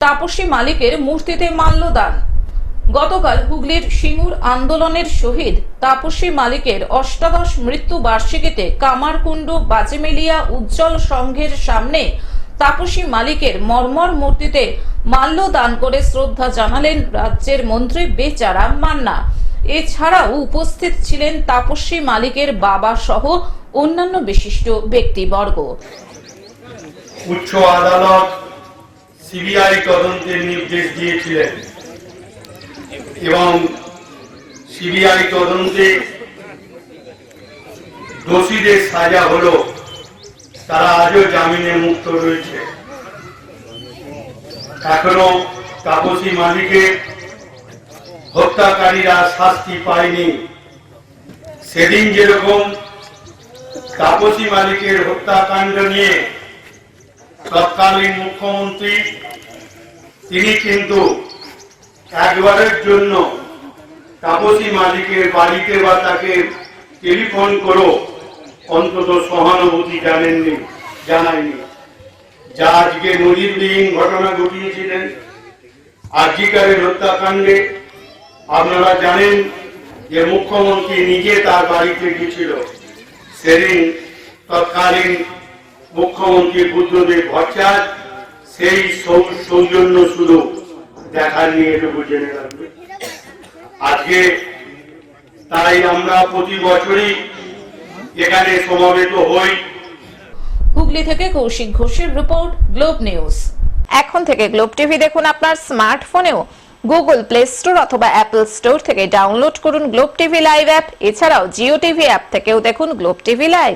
তাপসী মালিকের মূর্তিতে মাল্যদান। গতকাল হুগলির সিঙ্গুর আন্দোলনের শহীদ তাপসী মালিকের অষ্টাদশ মৃত্যু বার্ষিকীতে কামারকুণ্ড বাজেমেলিয়া উজ্জ্বল সংঘের সামনে তাপসী মালিকের মর্মর মূর্তিতে মাল্যদান করে শ্রদ্ধা জানালেন রাজ্যের মন্ত্রী বেচারাম মান্না। এছাড়াও উপস্থিত ছিলেন তাপসী মালিকের বাবা সহ অন্যান্য বিশিষ্ট ব্যক্তিবর্গ। উচ্চ আদালত সিবিআই তদন্তের নির্দেশ দিয়েছিলেন এবং সিবিআই তদন্তে দোষীদের সাজা হলো, তারা আজও জামিনে মুক্ত রয়েছে। এখনো তাপসী মালিকের হত্যাকারীরা শাস্তি পায়নি। সেদিন যেরকম তাপসী মালিকের হত্যাকাণ্ড নিয়ে তৎকালীন মুখ্যমন্ত্রী তিনি কিন্তু একবারের জন্য তাপসী মালিকের বাড়িতে বা তাকে টেলিফোন করো অন্তত সহানুভূতি জানায়নি, যা আজকে নজিরবিহীন ঘটনা ঘটিয়েছিলেন। আরজিকরের হত্যাকাণ্ডে আপনারা জানেন যে মুখ্যমন্ত্রী নিজে তার বাড়িতে গিয়েছিল। সেদিন তৎকালীন মুখ্যমন্ত্রী বুদ্ধদেব ভট্টাচার্য সেই সৌজন্য শুধু দেখার নিয়ে এটুকু জেনে রাখবে। আজকে তাই আমরা প্রতি বছরই এখানে সমবেত হই। হুগলি থেকে কৌশিক ঘোষের রিপোর্ট, গ্লোব নিউজ। এখন থেকে গ্লোব টিভি দেখুন আপনার স্মার্টফোনেও। গুগল প্লে স্টোর অথবা অ্যাপল স্টোর থেকে ডাউনলোড করুন গ্লোব টিভি লাইভ অ্যাপ। এছাড়াও জিও টিভি অ্যাপ থেকেও দেখুন গ্লোব টিভি লাইভ।